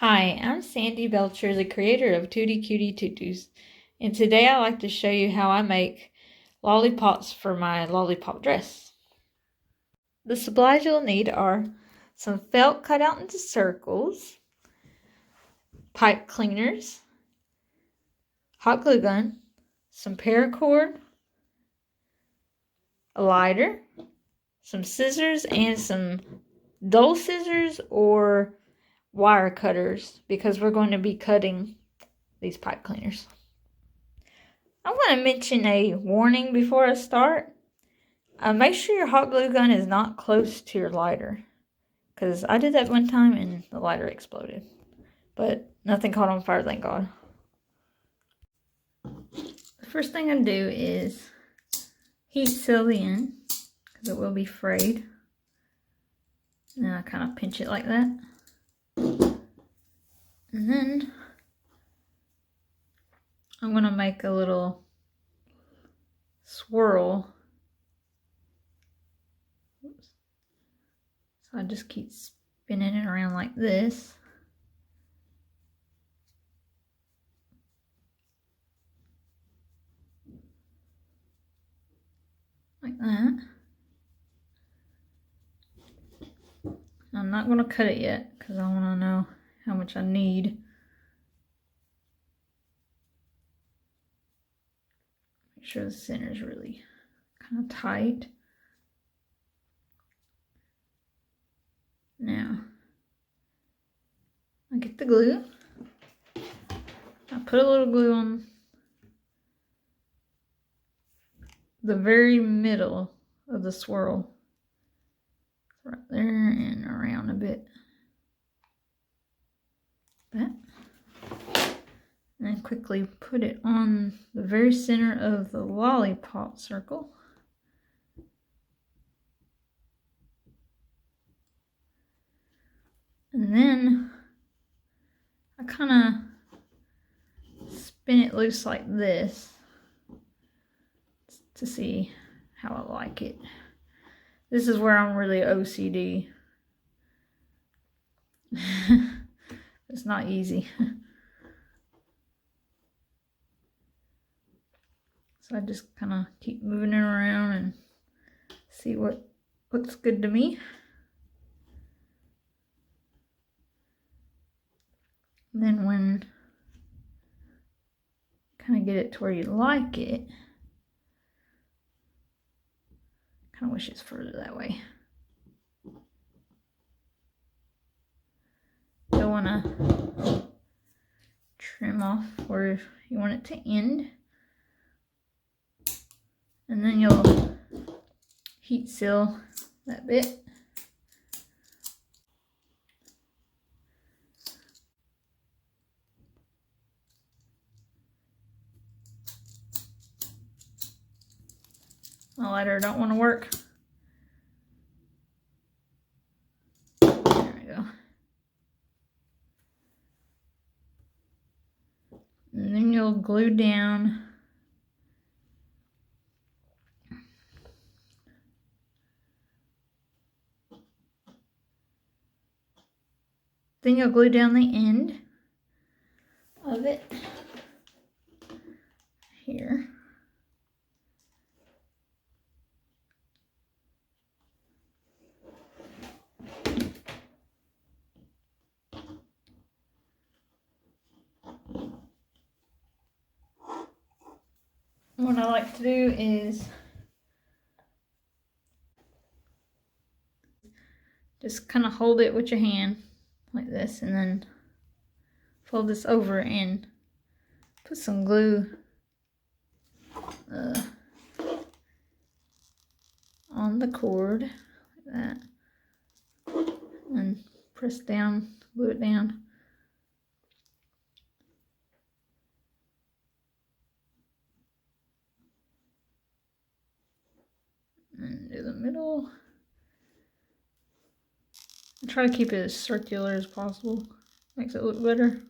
Hi, I'm Sandy Belcher, the creator of Tootie Cutie Tutus, and today I'd like to show you how I make lollipops for my lollipop dress. The supplies you'll need are some felt cut out into circles, pipe cleaners, hot glue gun, some paracord, a lighter, some scissors, and some dull scissors or wire cutters because we're going to be cutting these pipe cleaners. I want to mention a warning before I start. Make sure your hot glue gun is not close to your lighter, because I did that one time and the lighter exploded. But nothing caught on fire, thank God. The first thing I do is heat seal the end, because it will be frayed. And then I kind of pinch it like that. And then I'm going to make a little swirl. Oops. So I just keep spinning it around like this. Like that. I'm not going to cut it yet because I want to know how much I need. Make sure the center is really kind of tight. Now, I get the glue. I put a little glue on the very middle of the swirl. Right there and around a bit. That. And then quickly put it on the very center of the lollipop circle. And then I kind of spin it loose like this to see how I like it. This is where I'm really OCD. It's not easy. So I just kind of keep moving it around and see what looks good to me. And then when kind of get it to where you like it, kind of wish it's further that way. You'll want to trim off where you want it to end. And then you'll heat seal that bit. My lighter don't want to work. There we go. And then you'll glue down the end of it here. What I like to do is just kind of hold it with your hand like this and then fold this over and put some glue on the cord like that and press down, glue it down. And do the middle. I try to keep it as circular as possible. Makes it look better.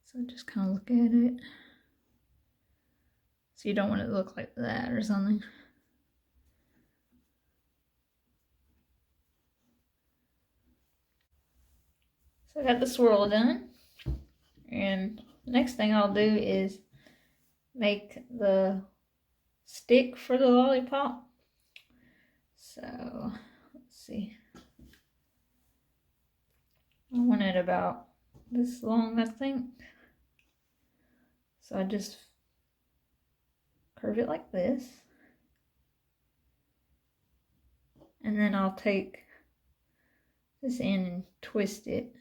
So just kind of look at it. So you don't want it to look like that or something. So I got the swirl done. And the next thing I'll do is make the stick for the lollipop. So, let's see. I want it about this long, I think. So I just curve it like this. And then I'll take this end and twist it.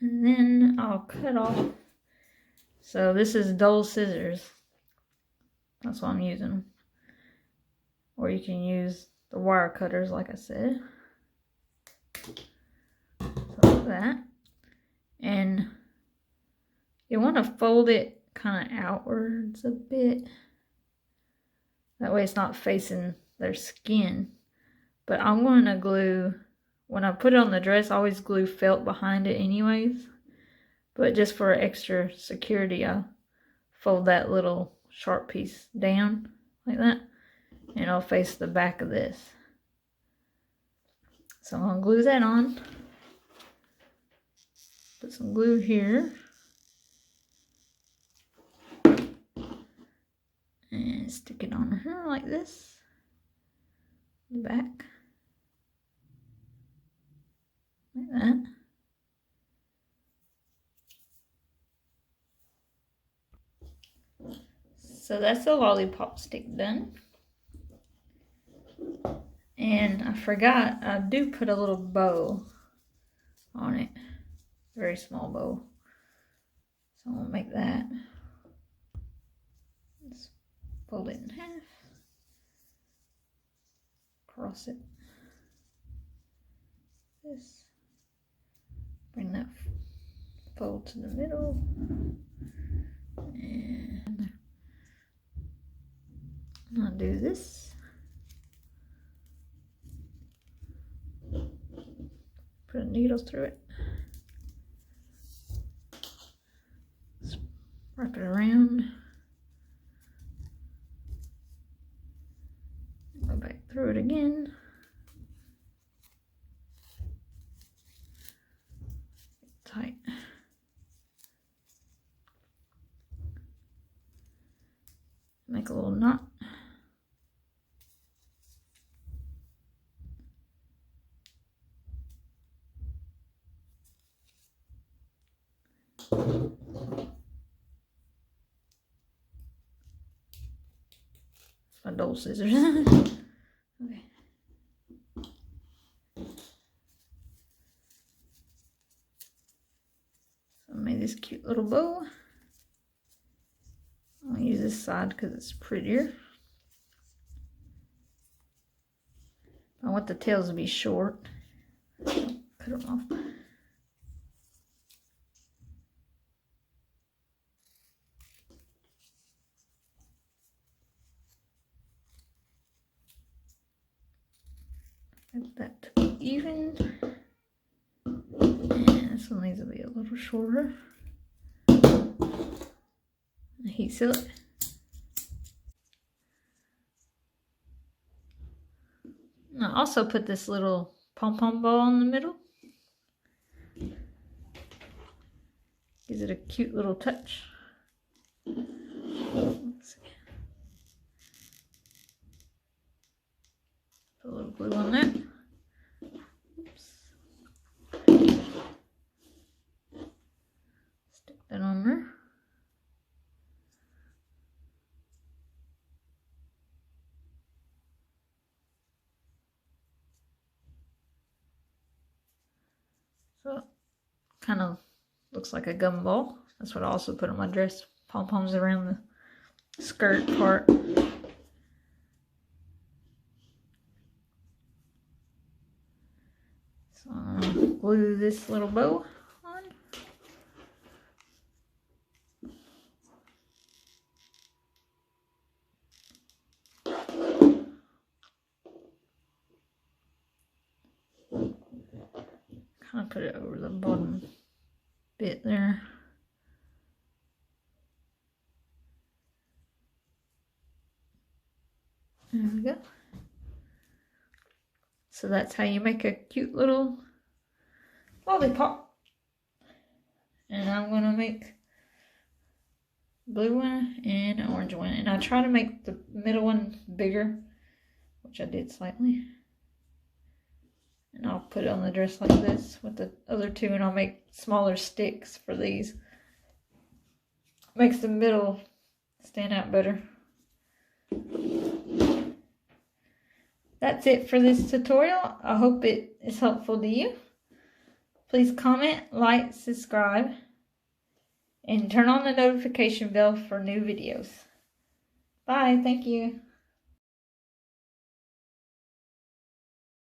And then I'll cut off. So this is dull scissors. That's what I'm using. Or you can use the wire cutters, like I said. So like that. And you want to fold it kind of outwards a bit. That way it's not facing their skin. But I'm going to glue, when I put it on the dress, I always glue felt behind it anyways. But just for extra security, I fold that little sharp piece down like that. And I'll face the back of this. So I'm going to glue that on. Put some glue here. And stick it on her like this. The back. Like that. So that's the lollipop stick done. And I forgot, I do put a little bow on it. Very small bow. So I'll make that. Let's fold it in half. Cross it. This. Bring that fold to the middle. And I'll do this. Put a needle through it. Wrap it around. Go back through it again. Tight. Make a little knot. My dull scissors. Okay. So I made this cute little bow. I'll use this side because it's prettier. I want the tails to be short. Cut them off. Get that to be even. And this one needs to be a little shorter. Heat seal it. And I also put this little pom-pom ball in the middle. Gives it a cute little touch. Let's see. Put a little glue on that. Oops. Stick that on there. So, kind of looks like a gumball. That's what I also put on my dress. Pom-poms around the skirt part. So I'm gonna glue this little bow on. Kind of put it over the bottom bit there. There we go. So that's how you make a cute little lollipop. And I'm going to make blue one and an orange one. And I try to make the middle one bigger, which I did slightly. And I'll put it on the dress like this with the other two, and I'll make smaller sticks for these. Makes the middle stand out better. That's it for this tutorial. I hope it is helpful to you. Please comment, like, subscribe, and turn on the notification bell for new videos. Bye. Thank you.